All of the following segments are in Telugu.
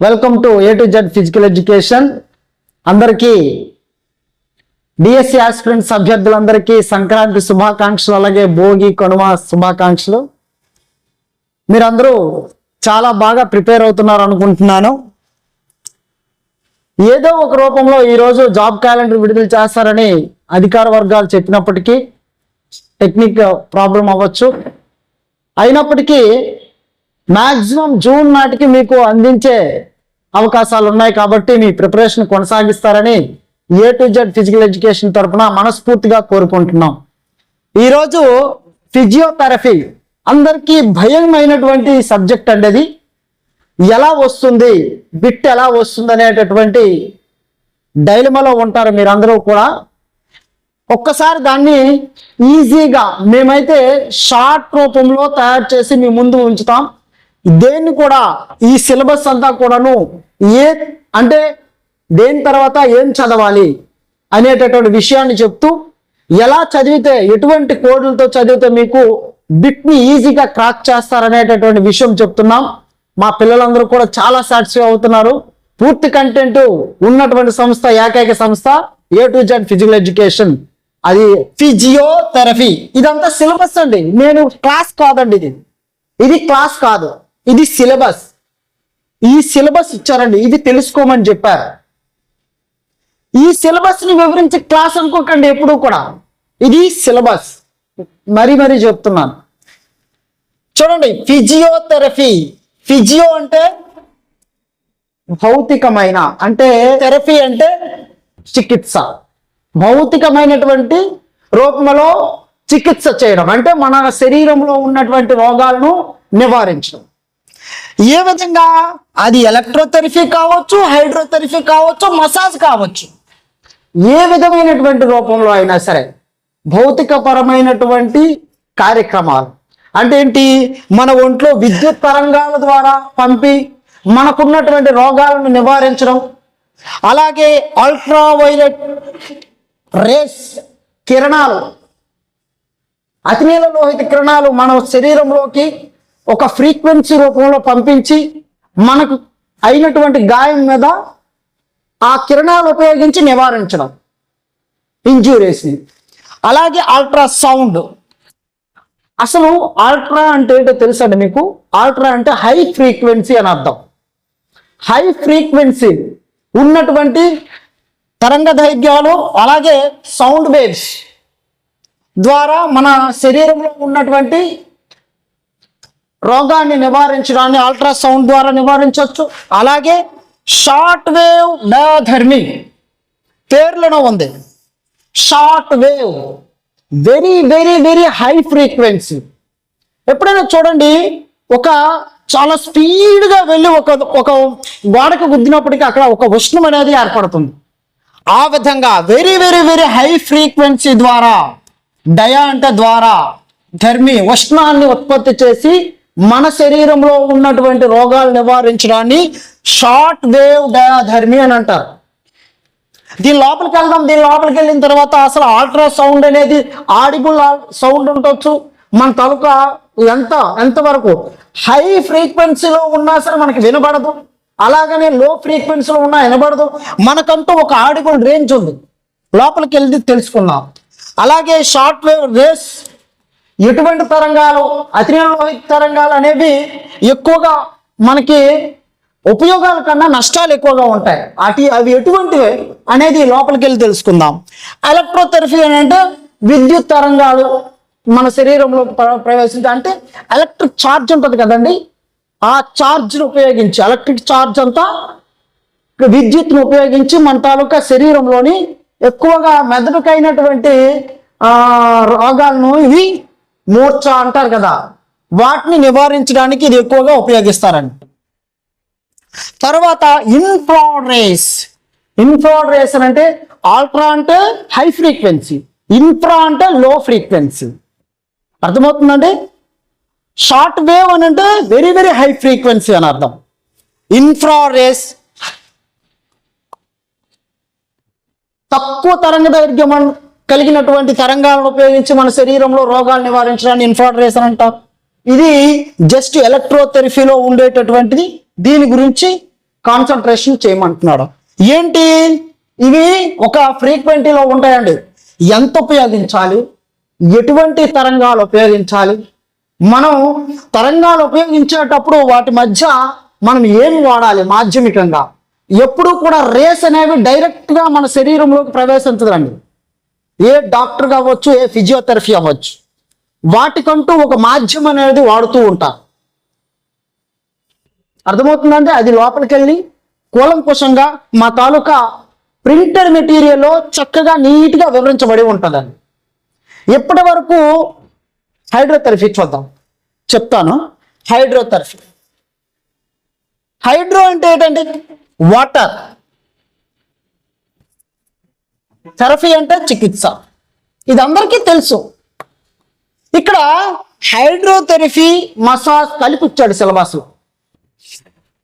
Welcome to A to Z physical education. అందరికీ డిఎస్సి ఆస్పిరెంట్స్ అభ్యర్థులందరికీ సంక్రాంతి శుభాకాంక్షలు, అలాగే భోగి కనుమ శుభాకాంక్షలు. మీరందరూ చాలా బాగా ప్రిపేర్ అవుతున్నారు అనుకుంటున్నాను. ఏదో ఒక రూపంలో ఈరోజు జాబ్ క్యాలెండర్ విడుదల చేస్తారని అధికార వర్గాలు చెప్పినప్పటికీ టెక్నిక్ ప్రాబ్లం అవ్వచ్చు. అయినప్పటికీ మ్యాక్సిమం జూన్ నాటికి మీకు అందించే అవకాశాలు ఉన్నాయి కాబట్టి మీ ప్రిపరేషన్ కొనసాగిస్తారని A to Z physical education తరఫున మనస్ఫూర్తిగా కోరుకుంటున్నాం. ఈరోజు ఫిజియోథెరపీ అందరికీ భయమైనటువంటి సబ్జెక్ట్ అండి. అది ఎలా వస్తుంది, బిట్ ఎలా వస్తుంది అనేటటువంటి డైలమాలో ఉంటారు మీరందరూ కూడా. ఒక్కసారి దాన్ని ఈజీగా మేమైతే షార్ట్ రూపంలో తయారు చేసి మీ ముందు ఉంచుతాం. దేన్ని కూడా ఈ సిలబస్ అంతా కూడాను అంటే దేని తర్వాత ఏం చదవాలి అనేటటువంటి విషయాన్ని చెప్తూ, ఎలా చదివితే ఎటువంటి కోడ్లతో చదివితే మీకు బిట్ని ఈజీగా క్రాక్ చేస్తారనేటటువంటి విషయం చెప్తున్నాం. మా పిల్లలందరూ కూడా చాలా సాటిస్ఫై అవుతున్నారు. పూర్తి కంటెంట్ ఉన్నటువంటి సంస్థ, ఏకైక సంస్థ A to Z physical education. అది ఫిజియోథెరపీ. ఇదంతా సిలబస్ అండి, నేను క్లాస్ కాదండి. ఇది క్లాస్ కాదు, ఇది సిలబస్. ఈ సిలబస్ ఇచ్చారండి, ఇది తెలుసుకోమని చెప్పారు. ఈ సిలబస్ ని వివరించి క్లాస్ అనుకోకండి ఎప్పుడు కూడా. ఇది సిలబస్, మరీ చెప్తున్నాను. చూడండి, ఫిజియోథెరపీ. ఫిజియో అంటే భౌతికమైన, అంటే థెరపీ అంటే చికిత్స. భౌతికమైనటువంటి రూపంలో చికిత్స చేయడం అంటే మన శరీరంలో ఉన్నటువంటి రోగాలను నివారించడం. ఏ విధంగా? అది ఎలక్ట్రోథెరపీ కావచ్చు, హైడ్రోథెరపీ కావచ్చు, మసాజ్ కావచ్చు. ఏ విధమైనటువంటి రూపంలో అయినా సరే భౌతికపరమైనటువంటి కార్యక్రమాలు అంటే ఏంటి? మన ఒంట్లో విద్యుత్ తరంగాల ద్వారా పంపి మనకున్నటువంటి రోగాలను నివారించడం. అలాగే అల్ట్రావైలెట్ రేస్ కిరణాలు, అతినీల లోహిత కిరణాలు మన శరీరంలోకి ఒక ఫ్రీక్వెన్సీ రూపంలో పంపించి మనకు అయినటువంటి గాయం మీద ఆ కిరణాలు ఉపయోగించి నివారించడం ఇంజ్యూరీస్ని. అలాగే అల్ట్రాసౌండ్. అసలు అల్ట్రా అంటే ఏంటో తెలుసండి మీకు? అల్ట్రా అంటే హై ఫ్రీక్వెన్సీ అని అర్థం. హై ఫ్రీక్వెన్సీ ఉన్నటువంటి తరంగ దైర్ఘ్యాలు, అలాగే సౌండ్ వేవ్స్ ద్వారా మన శరీరంలో ఉన్నటువంటి రోగాన్ని నివారించడాన్ని అల్ట్రాసౌండ్ ద్వారా నివారించవచ్చు. అలాగే షార్ట్ వేవ్ డయాథర్మీ, పేర్లోనే ఉంది. Short wave very high frequency. ఎప్పుడైనా చూడండి, ఒక చాలా స్పీడ్గా వెళ్ళి ఒక గోడకు గుద్దినప్పటికీ అక్కడ ఒక ఉష్ణం అనేది ఏర్పడుతుంది. ఆ విధంగా వెరీ హై ఫ్రీక్వెన్సీ ద్వారా, డయా అంటే ద్వారా, ధర్మి ఉష్ణాన్ని ఉత్పత్తి చేసి మన శరీరంలో ఉన్నటువంటి రోగాలు నివారించడాన్ని షార్ట్ వేవ్ డయాథర్మీ అని అంటారు. దీని లోపలికి వెళ్దాం. దీని లోపలికి వెళ్ళిన తర్వాత అసలు అల్ట్రాసౌండ్ అనేది ఆడిబుల్ సౌండ్ ఉండొచ్చు. మన తాలూకా ఎంతవరకు హై ఫ్రీక్వెన్సీలో ఉన్నా సరే మనకి వినబడదు, అలాగనే లో ఫ్రీక్వెన్సీలో ఉన్నా వినబడదు. మనకంటూ ఒక ఆడిబుల్ రేంజ్ ఉంది. లోపలికి వెళ్ళి తెలుసుకుందాం. అలాగే షార్ట్ వేవ్ రేస్, ఎటువంటి తరంగాలు, అతినీల లోహిత తరంగాలు అనేవి ఎక్కువగా మనకి ఉపయోగాల కన్నా నష్టాలు ఎక్కువగా ఉంటాయి. అవి ఎటువంటివి అనేది లోపలికి వెళ్ళి తెలుసుకుందాం. ఎలక్ట్రోథెరపీ అంటే విద్యుత్ తరంగాలు మన శరీరంలో ప్రవేశించి, అంటే ఎలక్ట్రిక్ ఛార్జ్ ఉంటుంది కదండి, ఆ ఛార్జ్ను ఉపయోగించి, ఎలక్ట్రిక్ ఛార్జ్ అంతా విద్యుత్ను ఉపయోగించి మన తాలూకా శరీరంలోని ఎక్కువగా మెదడుకైనటువంటి రోగాలను, ఇవి మూర్ఛ అంటారు కదా, వాటిని నివారించడానికి ఇది ఎక్కువగా ఉపయోగిస్తారండి. తర్వాత ఇన్ఫ్రారేస్. ఇన్ఫ్రారేస్ అంటే ఆల్ట్రా అంటే హై ఫ్రీక్వెన్సీ, ఇన్ఫ్రా అంటే లో ఫ్రీక్వెన్సీ. అర్థమవుతుందండి? షార్ట్ వేవ్ అని అంటే వెరీ హై ఫ్రీక్వెన్సీ అని అర్థం. ఇన్ఫ్రారేస్ తక్కువ తరంగ దైర్ఘ్యం కలిగినటువంటి తరంగాలను ఉపయోగించి మన శరీరంలో రోగాలు నివారించడాన్ని ఇన్ఫ్రారేస్ అని అంటారు. ఇది జస్ట్ ఎలక్ట్రోథెరపీలో ఉండేటటువంటిది దీని గురించి కాన్సన్ట్రేషన్ చేయమంటున్నాడు. ఏంటి ఇవి ఒక ఫ్రీక్వెంటీలో ఉంటాయండి. ఎంత ఉపయోగించాలి, ఎటువంటి తరంగాలు ఉపయోగించాలి, మనం తరంగాలు ఉపయోగించేటప్పుడు వాటి మధ్య మనం ఏమి వాడాలి మాధ్యమికంగా. ఎప్పుడు కూడా రేస్ అనేవి డైరెక్ట్గా మన శరీరంలోకి ప్రవేశించదండి. ఏ డాక్టర్ అవ్వచ్చు, ఏ ఫిజియోథెరపీ అవ్వచ్చు, వాటికంటూ ఒక మాధ్యమం అనేది వాడుతూ ఉంటారు. అర్థమవుతుందంటే అది లోపలికి వెళ్ళి కూలంకుషంగా మా తాలూకా ప్రింటర్ మెటీరియల్లో చక్కగా నీట్గా వివరించబడి ఉంటుందండి. ఎప్పటి వరకు హైడ్రోథెరపీ చూద్దాం, చెప్తాను. హైడ్రోథెరపీ, హైడ్రో అంటే ఏంటండి? వాటర్. థెరపీ అంటే చికిత్స. ఇది అందరికీ తెలుసు. ఇక్కడ హైడ్రోథెరపీ, మసాజ్ కలిపి ఇచ్చాడు సిలబస్లో.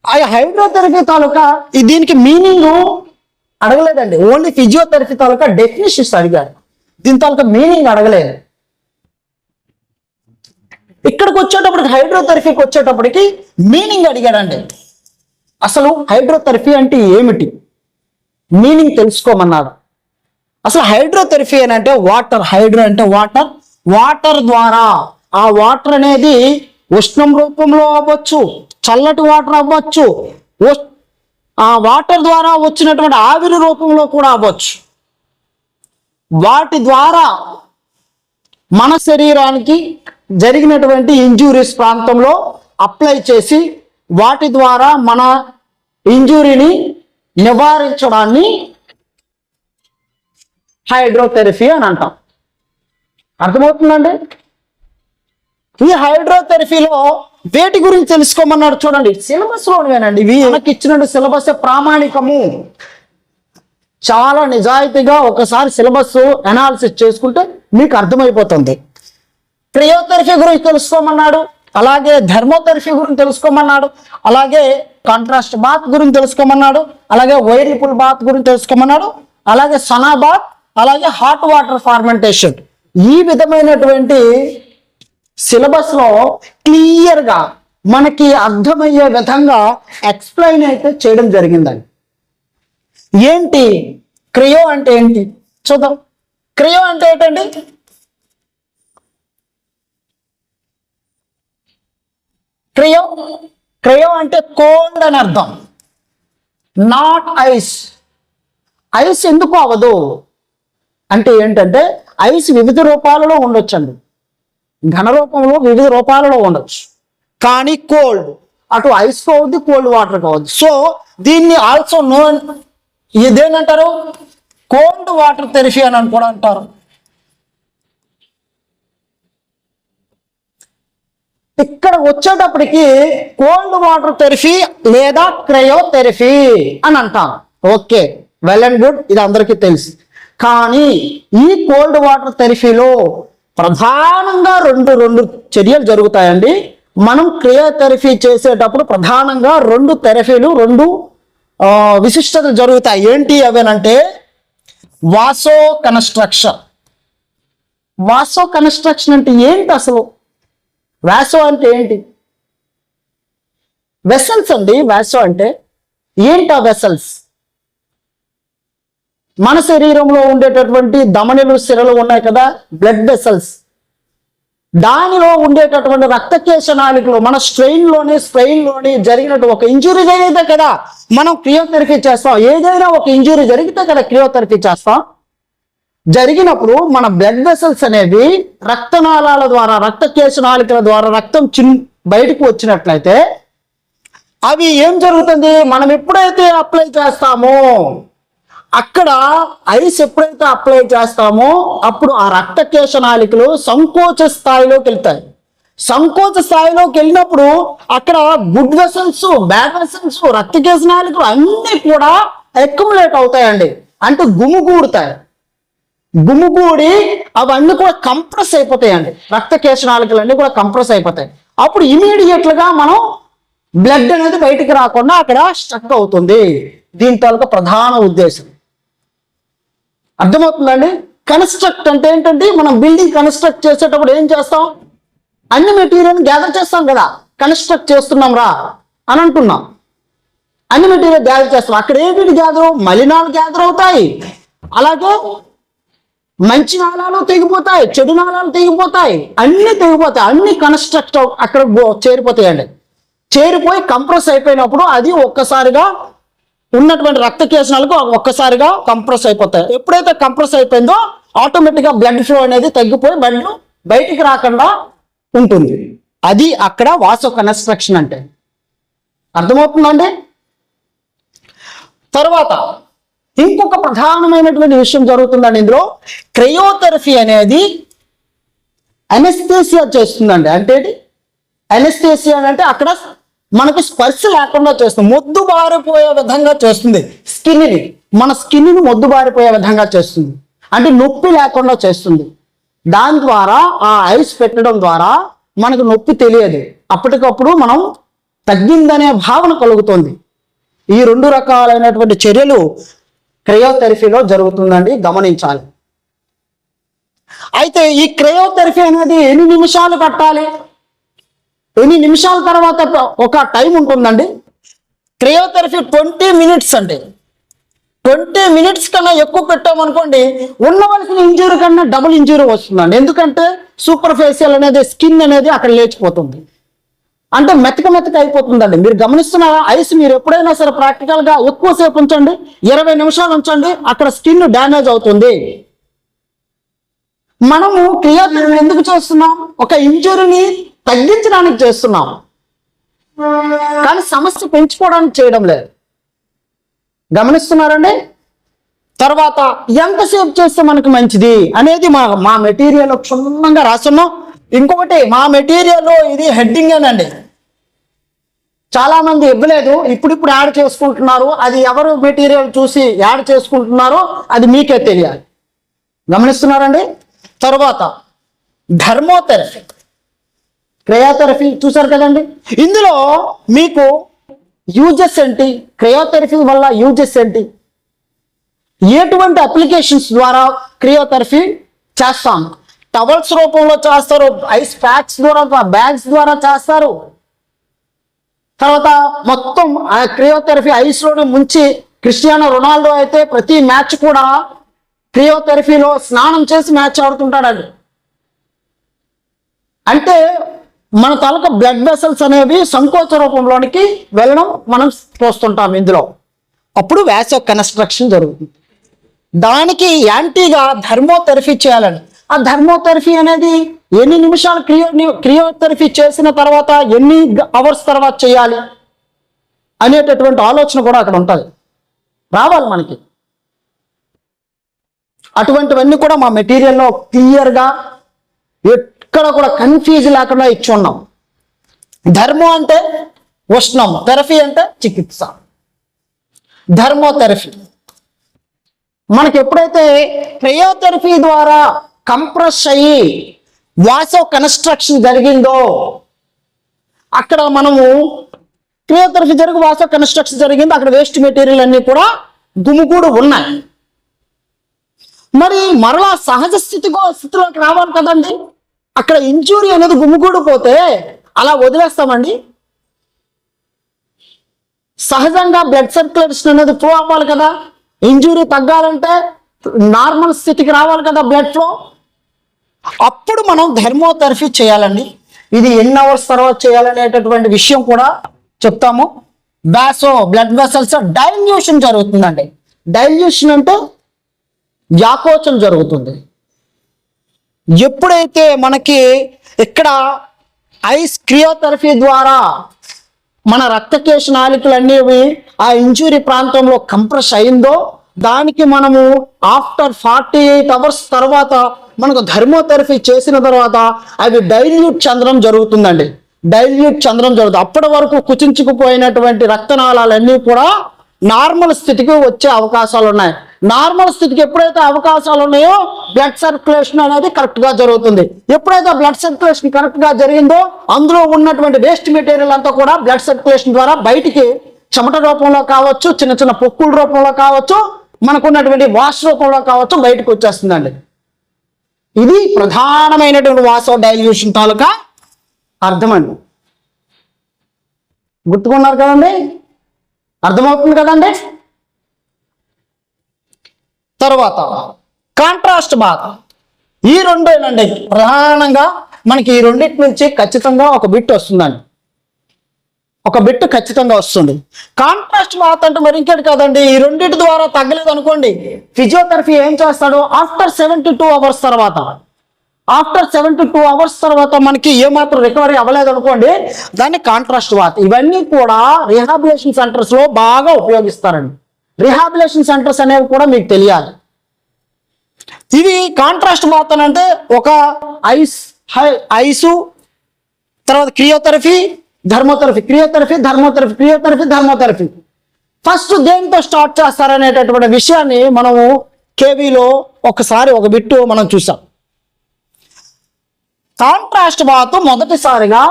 ఆ హైడ్రోథెరపీ తాలూకా దీనికి మీనింగ్ అడగలేదండి, ఓన్లీ ఫిజియోథెరపీ తాలూకా డెఫినేషన్స్ అడిగాడు. దీని తాలూకా మీనింగ్ అడగలేదు. ఇక్కడికి వచ్చేటప్పటికి హైడ్రోథెరపీకి వచ్చేటప్పటికి మీనింగ్ అడిగాడండి. అసలు హైడ్రోథెరపీ అంటే ఏమిటి, మీనింగ్ తెలుసుకోమన్నాడు. అసలు హైడ్రోథెరపీ అని అంటే వాటర్, హైడ్రో అంటే వాటర్, వాటర్ ద్వారా ఆ వాటర్ అనేది ఉష్ణం రూపంలో అవ్వచ్చు, చల్లటి వాటర్ అవ్వచ్చు, ఆ వాటర్ ద్వారా వచ్చినటువంటి ఆవిరి రూపంలో కూడా అవ్వచ్చు. వాటి ద్వారా మన శరీరానికి జరిగినటువంటి ఇంజురీస్ ప్రాంతంలో అప్లై చేసి వాటి ద్వారా మన ఇంజురీని నివారించడాన్ని హైడ్రోథెరపీ అని అంటాం. అర్థమవుతుందండి? ఈ హైడ్రోథెరపీలో వేటి గురించి తెలుసుకోమన్నాడు చూడండి. సిలబస్లోనేనండి ఇవి. మనకి ఇచ్చిన సిలబస్ ప్రామాణికము. చాలా నిజాయితీగా ఒకసారి సిలబస్ అనాలిసిస్ చేసుకుంటే మీకు అర్థమైపోతుంది. క్రియోథెరపీ గురించి తెలుసుకోమన్నాడు, అలాగే థెర్మోథెరపీ గురించి తెలుసుకోమన్నాడు, అలాగే కాంట్రాస్ట్ బాత్ గురించి తెలుసుకోమన్నాడు, అలాగే వైరిపుల్ బాత్ గురించి తెలుసుకోమన్నాడు, అలాగే సనా బాత్, అలాగే హాట్ వాటర్ ఫార్మెంటేషన్. ఈ విధమైనటువంటి సిలబస్లో క్లియర్గా మనకి అర్థమయ్యే విధంగా ఎక్స్ప్లెయిన్ అయితే చేయడం జరిగిందండి. ఏంటి క్రియో అంటే ఏంటి చూద్దాం. క్రియో అంటే ఏంటండి? క్రియో అంటే కోల్డ్ అని అర్థం, నాట్ ఐస్. ఐస్ ఎందుకు అవ్వదు అంటే ఏంటంటే ఐస్ వివిధ రూపాలలో ఉండొచ్చండి, ఘన రూపంలో వివిధ రూపాలలో ఉండొచ్చు. కానీ కోల్డ్ అటు ఐస్ కావద్దు, కోల్డ్ వాటర్ కావద్దు. సో దీన్ని ఆల్సో నోన్ ఇదేనంటారు కోల్డ్ వాటర్ థెరపీ అని కూడా అంటారు. ఇక్కడ వచ్చేటప్పటికి కోల్డ్ వాటర్ థెరపీ లేదా క్రయోథెరపీ అని అంటారు. ఓకే, వెల్ అండ్ గుడ్, ఇది అందరికీ తెలుసు. కానీ ఈ కోల్డ్ వాటర్ థెరపీలో ప్రధానంగా రెండు చర్యలు జరుగుతాయండి. మనం క్రియోథెరపీ చేసేటప్పుడు ప్రధానంగా రెండు థెరపీలు, రెండు విశిష్టతలు జరుగుతాయి. ఏంటి అవేనంటే వాసో కన్స్ట్రక్షన్. వాసో కన్స్ట్రక్షన్ అంటే ఏంటి అసలు? వాసో అంటే ఏంటి? వెసల్స్ అండి. వాసో అంటే ఏంటి? ఆ వెసల్స్ మన శరీరంలో ఉండేటటువంటి ధమనులు, సిరలు ఉన్నాయి కదా, బ్లడ్ వెసల్స్. దానిలో ఉండేటటువంటి రక్తకేశ నాళికలు మన స్ట్రెయిన్లోని జరిగినట్టు ఒక ఇంజురీ జరిగితే కదా మనం క్రియోథెరపీ చేస్తాం. ఏదైనా ఒక ఇంజురీ జరిగితే కదా క్రియోథెరపీ చేస్తాం. జరిగినప్పుడు మన బ్లడ్ వెసల్స్ అనేవి రక్తనాళాల ద్వారా, రక్తకేశ నాళికల ద్వారా రక్తం బయటకు వచ్చినట్లయితే అవి ఏం జరుగుతుంది? మనం ఎప్పుడైతే అప్లై చేస్తామో అక్కడ ఐస్ ఎప్పుడైతే అప్లై చేస్తామో అప్పుడు ఆ రక్తకేశ నాళికలు సంకోచ స్థాయిలోకి వెళ్తాయి. సంకోచ స్థాయిలోకి వెళ్ళినప్పుడు అక్కడ గుడ్ వెసల్స్, బ్యాడ్ వెసల్స్, రక్తకేశ నాళికలు అన్నీ కూడా అక్యుములేట్ అవుతాయండి. అంటే గుమిగూడుతాయి. గుమిగూడి అవన్నీ కూడా కంప్రెస్ అయిపోతాయండి. రక్తకేశ నాళికలు అన్నీ కూడా కంప్రెస్ అయిపోతాయి. అప్పుడు ఇమీడియట్లుగా మనం బ్లడ్ అనేది బయటికి రాకుండా అక్కడ స్ట్రక్ అవుతుంది. దీని తాలూకా ప్రధాన ఉద్దేశం. అర్థమవుతుందండి? కన్స్ట్రక్ట్ అంటే ఏంటంటే మనం బిల్డింగ్ కన్స్ట్రక్ట్ చేసేటప్పుడు ఏం చేస్తాం? అన్ని మెటీరియల్ గ్యాదర్ చేస్తాం కదా, కన్స్ట్రక్ట్ చేస్తున్నాం రా అని అంటున్నాం. అన్ని మెటీరియల్ గ్యాదర్ చేస్తాం. అక్కడ ఏమిటి గ్యాదర్? మలినాలు గ్యాదర్ అవుతాయి, అలాగే మంచి నాళాలు తెగిపోతాయి, చెడు నాళాలు తెగిపోతాయి, అన్ని తెగిపోతాయి, అన్ని కన్స్ట్రక్ట్ అక్కడ చేరిపోతాయండి. చేరిపోయి కంప్రెస్ అయిపోయినప్పుడు అది ఒక్కసారిగా ఉన్నటువంటి రక్త కేశనాలకు ఒక్కసారిగా కంప్రెస్ అయిపోతాయి. ఎప్పుడైతే కంప్రెస్ అయిపోయిందో ఆటోమేటిక్గా బ్లడ్ ఫ్లో అనేది తగ్గిపోయి బ్లడ్ బయటికి రాకుండా ఉంటుంది. అది అక్కడ వాసో కన్స్ట్రక్షన్ అంటే. అర్థమవుతుందండి? తర్వాత ఇంకొక ప్రధానమైనటువంటి విషయం జరుగుతుందండి ఇందులో. క్రయోథెరపీ అనేది అనెస్థీసియా చేస్తుందండి. అంటే అనెస్థీసియా అంటే అక్కడ మనకు స్పర్శ లేకుండా చేస్తుంది, మొద్దుబారిపోయే విధంగా చేస్తుంది. మన స్కిన్ని మొద్దుబారిపోయే విధంగా చేస్తుంది, అంటే నొప్పి లేకుండా చేస్తుంది. దాని ద్వారా ఆ ఐస్ పెట్టడం ద్వారా మనకు నొప్పి తెలియదు, అప్పటికప్పుడు మనం తగ్గిందనే భావన కలుగుతుంది. ఈ రెండు రకాలైనటువంటి చర్యలు క్రయోథెరపీలో జరుగుతుందండి, గమనించాలి. అయితే ఈ క్రయోథెరపీ అనేది ఎన్ని నిమిషాలు పట్టాలి? ఎన్ని నిమిషాల తర్వాత ఒక టైం ఉంటుందండి. క్రయోథెరపీ 20 మినిట్స్ అండి. 20 మినిట్స్ కన్నా ఎక్కువ పెట్టామనుకోండి ఉండవలసిన ఇంజురీ కన్నా డబుల్ ఇంజురీ వస్తుందండి. ఎందుకంటే సూపర్ ఫేషియల్ అనేది స్కిన్ అనేది అక్కడ లేచిపోతుంది, అంటే మెత్తక అయిపోతుందండి. మీరు గమనిస్తున్నారా? ఐస్ మీరు ఎప్పుడైనా సరే ప్రాక్టికల్గా ఎక్కువసేపు ఉంచండి, 20 నిమిషాలు ఉంచండి, అక్కడ స్కిన్ డ్యామేజ్ అవుతుంది. మనము క్రయోథెరపీ ఎందుకు చేస్తున్నాం? ఒక ఇంజురీని తగ్గించడానికి చేస్తున్నాం, కానీ సమస్య పెంచుకోవడానికి చేయడం లేదు. గమనిస్తున్నారండి? తర్వాత ఎంతసేపు చేస్తే మనకు మంచిది అనేది మా మెటీరియల్ క్షుణ్ణంగా రాస్తున్నాం. ఇంకొకటి, మా మెటీరియల్లో ఇది హెడ్డింగ్ ఏనండి. చాలా మంది ఇవ్వలేదు, ఇప్పుడు యాడ్ చేసుకుంటున్నారు. అది ఎవరు మెటీరియల్ చూసి యాడ్ చేసుకుంటున్నారో అది మీకే తెలియాలి. గమనిస్తున్నారండి? తర్వాత థర్మోథెరపీ, క్రయోథెరపీ చూసారు కదండి. ఇందులో మీకు యూజెస్ ఏంటి, క్రయోథెరపీ వల్ల యూజెస్ ఏంటి, ఎటువంటి అప్లికేషన్స్ ద్వారా క్రయోథెరపీ చేస్తాం? టవల్స్ రూపంలో చేస్తారు, ఐస్ ప్యాక్స్ ద్వారా, బ్యాగ్స్ ద్వారా చేస్తారు. తర్వాత మొత్తం ఆ క్రయోథెరపీ ఐస్లోనే ముంచి, క్రిస్టియానో రొనాల్డో అయితే ప్రతి మ్యాచ్ కూడా క్రయోథెరపీలో స్నానం చేసి మ్యాచ్ ఆడుతుంటాడు. అంటే మన తాలూకా బ్లడ్ వెసల్స్ అనేవి సంకోచ రూపంలోనికి వెళ్ళడం మనం చూస్తుంటాం ఇందులో. అప్పుడు వాసో కన్స్ట్రక్షన్ జరుగుతుంది. దానికి యాంటీగా థర్మోథెరపీ చేయాలని. ఆ థర్మోథెరపీ అనేది ఎన్ని నిమిషాలు క్రయోథెరపీ చేసిన తర్వాత ఎన్ని అవర్స్ తర్వాత చేయాలి అనేటటువంటి ఆలోచన కూడా అక్కడ ఉంటుంది, రావాలి మనకి. అటువంటివన్నీ కూడా మా మెటీరియల్లో క్లియర్గా ఎక్కడ కూడా కన్ఫ్యూజ్ లేకుండా ఇచ్చి ఉన్నాం. ధర్మం అంటే ఉష్ణం, థెరపీ అంటే చికిత్స. ధర్మోథెరపీ మనకి ఎప్పుడైతే క్రయోథెరపీ ద్వారా కంప్రెస్ అయ్యి వాసో కన్స్ట్రక్షన్ జరిగిందో, అక్కడ మనము క్రయోథెరపీ జరిగి వాసో కన్స్ట్రక్షన్ జరిగిందో, అక్కడ వేస్ట్ మెటీరియల్ అన్నీ కూడా గుమిగూడు ఉన్నాయి. మరి మరలా సహజ స్థితిలోకి రావాలి కదండి. అక్కడ ఇంజురీ అనేది గుమిగూడిపోతే అలా వదిలేస్తామండి? సహజంగా బ్లడ్ సర్క్యులేషన్ అనేది ఫ్లో అవ్వాలి కదా. ఇంజురీ తగ్గాలంటే నార్మల్ స్థితికి రావాలి కదా బ్లడ్ ఫ్లో. అప్పుడు మనం థర్మోథెరపీ చేయాలండి. ఇది ఎన్ని అవర్స్ తర్వాత చేయాలనేటటువంటి విషయం కూడా చెప్తాము. బ్లడ్ వెసల్స్ డైల్యూషన్ జరుగుతుందండి. డైల్యూషన్ అంటే వ్యాకోచం జరుగుతుంది. ఎప్పుడైతే మనకి ఇక్కడ ఐస్ క్రయోథెరపీ ద్వారా మన రక్తకేశ నాళికలు అనేవి ఆ ఇంజురీ ప్రాంతంలో కంప్రెస్ అయిందో, దానికి మనము ఆఫ్టర్ 48 అవర్స్ తర్వాత మనకు థర్మోథెరపీ చేసిన తర్వాత అవి డైల్యూట్ చెందడం జరుగుతుందండి. డైల్యూట్ చెందడం జరుగుతుంది. అప్పటి వరకు కుచించుకుపోయినటువంటి రక్తనాళాలన్నీ కూడా నార్మల్ స్థితికి వచ్చే అవకాశాలు ఉన్నాయి. నార్మల్ స్థితికి ఎప్పుడైతే అవకాశాలు ఉన్నాయో బ్లడ్ సర్క్యులేషన్ అనేది కరెక్ట్గా జరుగుతుంది. ఎప్పుడైతే బ్లడ్ సర్క్యులేషన్ కరెక్ట్గా జరిగిందో అందులో ఉన్నటువంటి వేస్ట్ మెటీరియల్ అంతా కూడా బ్లడ్ సర్క్యులేషన్ ద్వారా బయటికి చెమట రూపంలో కావచ్చు, చిన్న చిన్న పొక్కుల రూపంలో కావచ్చు, మనకున్నటువంటి వాష్ రూపంలో కావచ్చు, బయటకు వచ్చేస్తుందండి. ఇది ప్రధానమైనటువంటి వాసో డైల్యూషన్ తాలూకా అర్థమండి. గుర్తుకున్నారు కదండి? అర్థమవుతుంది కదండి. తర్వాత కాంట్రాస్ట్ బాత్. ఈ రెండేనండి ప్రధానంగా మనకి ఈ రెండింటి నుంచి ఖచ్చితంగా ఒక బిట్ వస్తుందండి, ఒక బిట్ ఖచ్చితంగా వస్తుంది. కాంట్రాస్ట్ బాత్ అంటే మరి ఇంకేటి కాదండి, ఈ రెండింటి ద్వారా తగ్గలేదు అనుకోండి, ఫిజియోథెరపీ ఏం చేస్తాడు, ఆఫ్టర్ 72 hours తర్వాత, ఆఫ్టర్ 72 hours తర్వాత మనకి ఏమాత్రం రికవరీ అవ్వలేదు అనుకోండి, దాన్ని కాంట్రాస్ట్ బాత్. ఇవన్నీ కూడా రిహాబిలేషన్ సెంటర్స్ లో బాగా ఉపయోగిస్తారండి. రిహాబిలేషన్ సెంటర్స్ అనేవి కూడా మీకు తెలియాలి. ఇవి కాంట్రాస్ట్ బాత్ అని అంటే ఒక ఐసు తర్వాత క్రియోథెరపీ, ధర్మోథెరపీ, క్రియోథెరపీ, ధర్మోథెరపీ, క్రియోథెరపీ, ధర్మోథెరపీ. ఫస్ట్ దేనితో స్టార్ట్ చేస్తారనేటటువంటి విషయాన్ని మనము కేవీలో ఒకసారి ఒక బిట్టు మనం చూసాం. కాంట్రాస్ట్ బాత్ మొదటిసారిగా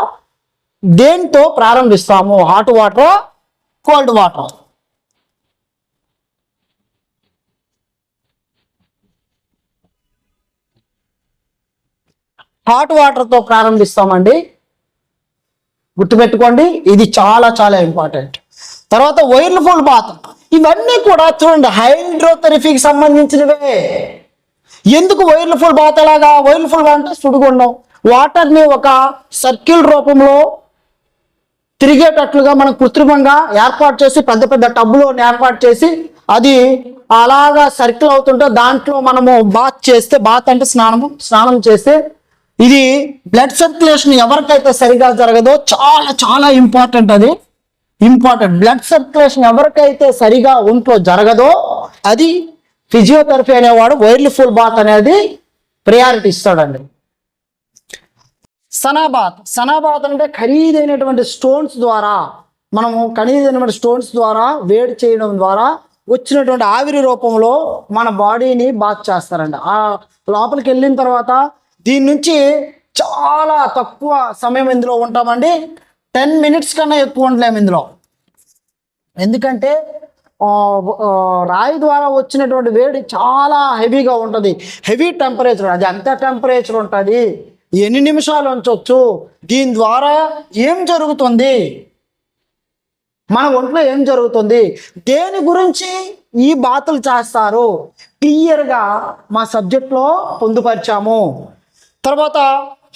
దేంతో ప్రారంభిస్తాము, hot water, cold water. Hot వాటర్తో ప్రారంభిస్తామండి, గుర్తుపెట్టుకోండి, ఇది చాలా చాలా ఇంపార్టెంట్. తర్వాత వైర్ఫుల్ బాత్, ఇవన్నీ కూడా చూడండి హైడ్రోథెరపీకి సంబంధించినవే. ఎందుకు వైర్ఫుల్ బాత్? ఎలాగా వైర్ఫుల్ బాత్ అంటే సుడిగుండం, వాటర్ని ఒక సర్కిల్ రూపంలో తిరిగేటట్లుగా మనం కృత్రిమంగా ఏర్పాటు చేసి పెద్ద పెద్ద టబ్బులో ఏర్పాటు చేసి అది అలాగా సర్కిల్ అవుతుంటే దాంట్లో మనము బాత్ చేస్తే, బాత్ అంటే స్నానం చేస్తే ఇది బ్లడ్ సర్క్యులేషన్ ఎవరికైతే సరిగా జరగదో, చాలా చాలా ఇంపార్టెంట్, అది ఇంపార్టెంట్. బ్లడ్ సర్క్యులేషన్ ఎవరికైతే సరిగా ఒంట్లో జరగదో అది ఫిజియోథెరపీ అనేవాడు వైర్ఫుల్ బాత్ అనేది ప్రయారిటీ ఇస్తాడండి. సనాబాత్, సనాబాత్ అంటే ఖరీదైనటువంటి స్టోన్స్ ద్వారా, మనము ఖరీదైనటువంటి స్టోన్స్ ద్వారా వేడి చేయడం ద్వారా వచ్చినటువంటి ఆవిరి రూపంలో మన బాడీని బాత్ చేస్తారండి. ఆ లోపలికి వెళ్ళిన తర్వాత దీని నుంచి చాలా తక్కువ సమయం ఇందులో ఉంటామండి, 10 minutes కన్నా ఎక్కువ ఉండలేము ఇందులో. ఎందుకంటే రాయి ద్వారా వచ్చినటువంటి వేడి చాలా హెవీగా ఉంటుంది, హెవీ టెంపరేచర్. అది ఎంత టెంపరేచర్ ఉంటుంది, ఎన్ని నిమిషాలు ఉంచవచ్చు, దీని ద్వారా ఏం జరుగుతుంది, మన ఒంట్లో ఏం జరుగుతుంది, దేని గురించి ఈ బాతులు చేస్తారు, క్లియర్గా మా సబ్జెక్ట్లో పొందుపరిచాము. తర్వాత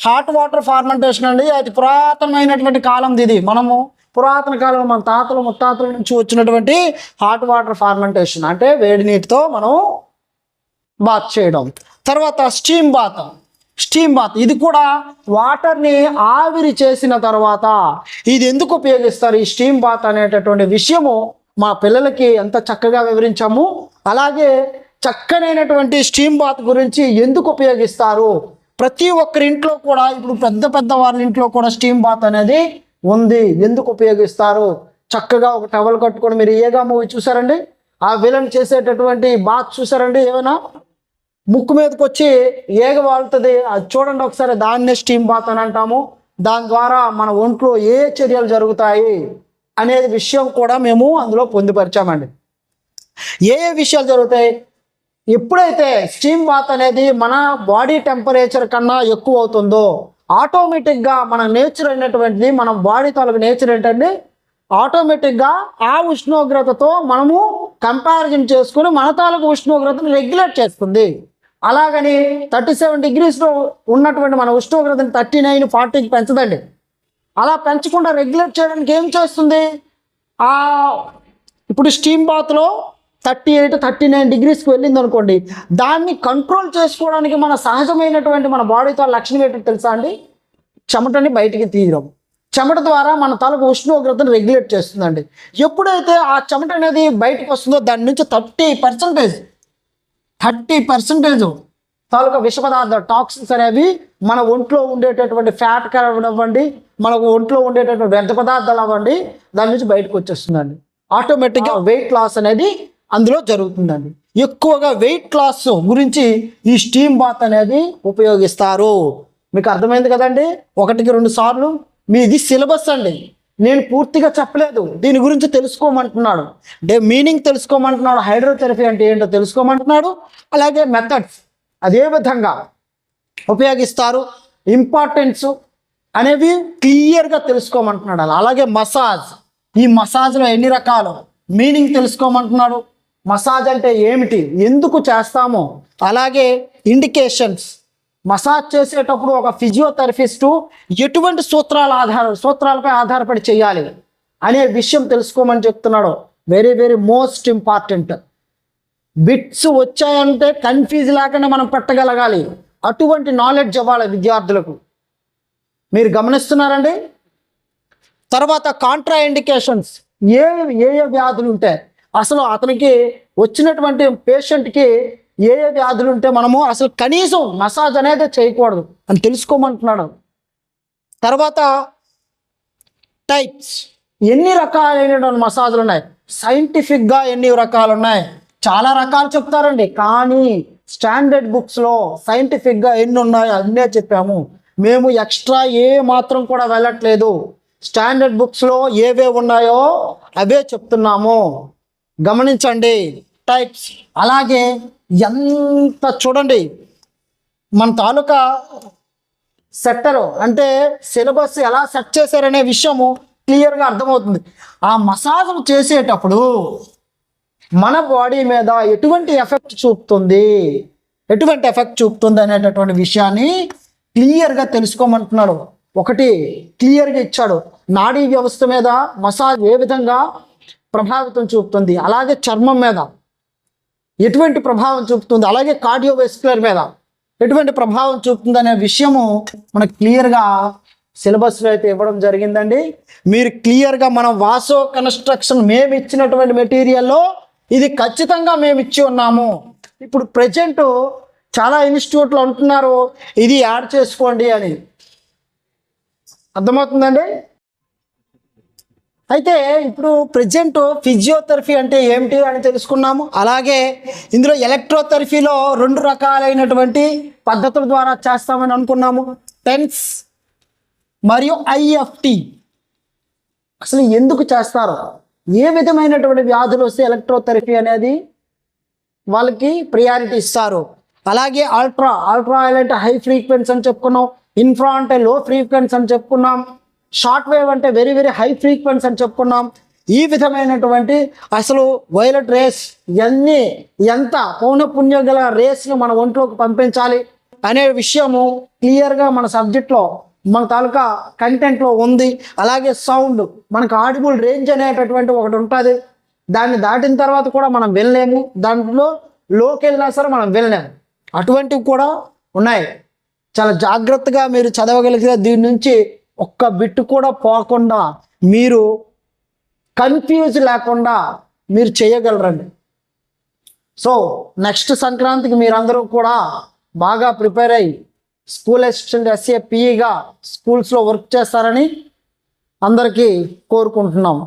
హాట్ వాటర్ ఫార్మెంటేషన్ అండి, అది పురాతనమైనటువంటి కాలం ఇది. మనము పురాతన కాలంలో మన తాతలు ముత్తాతల నుంచి వచ్చినటువంటి హాట్ వాటర్ ఫార్మెంటేషన్ అంటే వేడి నీటితో మనం బాత్ చేయడం. తర్వాత స్టీమ్ బాత్, స్టీమ్ బాత్ ఇది కూడా వాటర్ని ఆవిరి చేసిన తర్వాత ఇది ఎందుకు ఉపయోగిస్తారు, ఈ స్టీమ్ బాత్ అనేటటువంటి విషయము మా పిల్లలకి ఎంత చక్కగా వివరించాము. అలాగే చక్కనైనటువంటి స్టీమ్ బాత్ గురించి ఎందుకు ఉపయోగిస్తారు, ప్రతి ఒక్కరి ఇంట్లో కూడా ఇప్పుడు పెద్ద పెద్ద వాళ్ళ ఇంట్లో కూడా స్టీమ్ బాత్ అనేది ఉంది, ఎందుకు ఉపయోగిస్తారు. చక్కగా ఒక టవల్ కట్టుకొని, మీరు ఏగా మూవీ చూసారండి, ఆ విలన్ చేసేటటువంటి బాత్ చూసారండి, ఏమైనా ముక్కు మీదకి వచ్చి ఏగ వాళ్తుంది, అది చూడండి ఒకసారి, దాన్నే స్టీమ్ బాత్ అని అంటాము. దాని ద్వారా మన ఒంట్లో ఏ చర్యలు జరుగుతాయి అనేది విషయం కూడా మేము అందులో పొందుపరిచామండి. ఏ విషయాలు జరుగుతాయి, ఎప్పుడైతే స్టీమ్ బాత్ అనేది మన బాడీ టెంపరేచర్ కన్నా ఎక్కువ అవుతుందో ఆటోమేటిక్గా మన నేచర్ అయినటువంటిది, మన బాడీ తాలూకు నేచర్ ఏంటంటే ఆటోమేటిక్గా ఆ ఉష్ణోగ్రతతో మనము కంపారిజన్ చేసుకుని మన తాలూకు ఉష్ణోగ్రతను రెగ్యులేట్ చేస్తుంది. అలాగని 37 degreesలో ఉన్నటువంటి మన ఉష్ణోగ్రతను 39, 40కి పెంచదండి. అలా పెంచకుండా రెగ్యులేట్ చేయడానికి ఏం చేస్తుంది, ఇప్పుడు స్టీమ్ బాత్లో 38, 39 degreesకి వెళ్ళింది అనుకోండి, దాన్ని కంట్రోల్ చేసుకోవడానికి మన సహజమైనటువంటి మన బాడీతో లక్షణం ఏంటో తెలుసా అండి, చెమటని బయటికి తీయడం. చెమట ద్వారా మన తలకు ఉష్ణోగ్రతను రెగ్యులేట్ చేస్తుందండి. ఎప్పుడైతే ఆ చెమట అనేది బయటకు వస్తుందో దాని నుంచి 30% తాలూకా విష పదార్థాలు, టాక్సిన్స్ అనేవి మన ఒంట్లో ఉండేటటువంటి ఫ్యాట్ కలవడం అవ్వండి, మనకు ఒంట్లో ఉండేటటువంటి వ్యర్థ పదార్థాలు అవ్వండి, దాని నుంచి బయటకు వచ్చేస్తుందండి. ఆటోమేటిక్గా వెయిట్ లాస్ అనేది అందులో జరుగుతుందండి. ఎక్కువగా వెయిట్ లాస్ గురించి ఈ స్టీమ్ బాత్ అనేది ఉపయోగిస్తారు. మీకు అర్థమైంది కదండి, 1-2 సార్లు. మీది సిలబస్ అండి, నేను పూర్తిగా చెప్పలేదు, దీని గురించి తెలుసుకోమంటున్నాడు, మీనింగ్ తెలుసుకోమంటున్నాడు, హైడ్రోథెరపీ అంటే ఏంటో తెలుసుకోమంటున్నాడు. అలాగే మెథడ్స్ అదే విధంగా ఉపయోగిస్తారు, ఇంపార్టెన్స్ అనేవి క్లియర్గా తెలుసుకోమంటున్నాడు. అలాగే మసాజ్, ఈ మసాజ్లో ఎన్ని రకాలు, మీనింగ్ తెలుసుకోమంటున్నాడు. మసాజ్ అంటే ఏమిటి, ఎందుకు చేస్తామో, అలాగే ఇండికేషన్స్, మసాజ్ చేసేటప్పుడు ఒక ఫిజియోథెరపిస్టు ఎటువంటి సూత్రాలపై ఆధారపడి చేయాలి అనే విషయం తెలుసుకోమని చెప్తున్నాడు. Very very most important. Bits వచ్చాయంటే కన్ఫ్యూజ్ లేకుండా మనం పెట్టగలగాలి. అటువంటి నాలెడ్జ్ ఇవ్వాలి విద్యార్థులకు. మీరు గమనిస్తున్నారండి. తర్వాత కాంట్రా ఇండికేషన్స్, ఏ ఏ వ్యాధులు ఉంటాయి, అసలు అతనికి వచ్చినటువంటి పేషెంట్కి ఏ ఏ వ్యాధులు ఉంటే మనము అసలు కనీసం మసాజ్ అనేది చేయకూడదు అని తెలుసుకోమంటున్నాడు. తర్వాత టైప్స్, ఎన్ని రకాలైనటువంటి మసాజులు ఉన్నాయి, సైంటిఫిక్గా ఎన్ని రకాలు ఉన్నాయి, చాలా రకాలు చెప్తారండి. కానీ స్టాండర్డ్ బుక్స్లో సైంటిఫిక్గా ఎన్ని ఉన్నాయో అన్నీ చెప్పాము. మేము ఎక్స్ట్రా ఏ మాత్రం కూడా వెళ్ళట్లేదు. స్టాండర్డ్ బుక్స్లో ఏవే ఉన్నాయో అవే చెప్తున్నాము. గమనించండి టైప్స్. అలాగే ఎంత చూడండి, మన తాలూకా సెట్టరు అంటే సిలబస్ ఎలా సెట్ చేశారనే విషయము క్లియర్గా అర్థమవుతుంది. ఆ మసాజ్ చేసేటప్పుడు మన బాడీ మీద ఎటువంటి ఎఫెక్ట్ చూపుతుంది అనేటటువంటి విషయాన్ని క్లియర్గా తెలుసుకోమంటున్నాడు. ఒకటి క్లియర్గా ఇచ్చాడు, నాడీ వ్యవస్థ మీద మసాజ్ ఏ విధంగా ప్రభావితం చూపుతుంది, అలాగే చర్మం మీద ఎటువంటి ప్రభావం చూపుతుంది, అలాగే కార్డియోవెస్క్యులర్ మీద ఎటువంటి ప్రభావం చూపుతుంది అనే విషయము మనకు క్లియర్గా సిలబస్లో అయితే ఇవ్వడం జరిగిందండి. మీరు క్లియర్గా మనం వాసో కన్స్ట్రక్షన్ మేము ఇచ్చినటువంటి మెటీరియల్లో ఇది ఖచ్చితంగా మేము ఇచ్చి ఉన్నాము. ఇప్పుడు ప్రజెంట్ చాలా ఇన్స్టిట్యూట్లో అంటున్నారు ఇది యాడ్ చేసుకోండి అని. అర్థమవుతుందండి. అయితే ఇప్పుడు ప్రజెంట్ ఫిజియోథెరపీ అంటే ఏమిటి అని తెలుసుకున్నాము. అలాగే ఇందులో ఎలక్ట్రోథెరపీలో 2 రకాలైనటువంటి పద్ధతుల ద్వారా చేస్తామని అనుకున్నాము, టెన్స్ మరియు IFT. అసలు ఎందుకు చేస్తారో, ఏ విధమైనటువంటి వ్యాధులు వస్తే ఎలక్ట్రోథెరపీ అనేది వాళ్ళకి ప్రియారిటీ ఇస్తారు. అలాగే అల్ట్రా అంటే హై ఫ్రీక్వెన్సీ అని చెప్పుకున్నాం, ఇన్ఫ్రా అంటే లో ఫ్రీక్వెన్సీ అని చెప్పుకున్నాం, షార్ట్ వేవ్ అంటే వెరీ వెరీ హై ఫ్రీక్వెన్సీ అని చెప్పుకున్నాం. ఈ విధమైనటువంటి అసలు వైలెట్ రేస్ ఇవన్నీ ఎంత పౌనపుణ్యం గల రేస్ని మన ఒంట్లోకి పంపించాలి అనే విషయము క్లియర్గా మన సబ్జెక్ట్లో మన తాలూకా కంటెంట్లో ఉంది. అలాగే సౌండ్, మనకు ఆడిబుల్ రేంజ్ అనేటటువంటి ఒకటి ఉంటుంది, దాన్ని దాటిన తర్వాత కూడా మనం వెళ్ళలేము, దాంట్లో లోకి వెళ్ళినా సరే మనం వెళ్ళలేము, అటువంటివి కూడా ఉన్నాయి. చాలా జాగ్రత్తగా మీరు చదవగలిగితే దీని నుంచి ఒక్క బిట్ కూడా పోకుండా మీరు కన్ఫ్యూజ్ లేకుండా మీరు చేయగలరండి. సో నెక్స్ట్ సంక్రాంతికి మీరందరూ కూడా బాగా ప్రిపేర్ అయ్యి స్కూల్ అసిస్టెంట్ SAPEగా స్కూల్స్లో వర్క్ చేస్తారని అందరికీ కోరుకుంటున్నాము.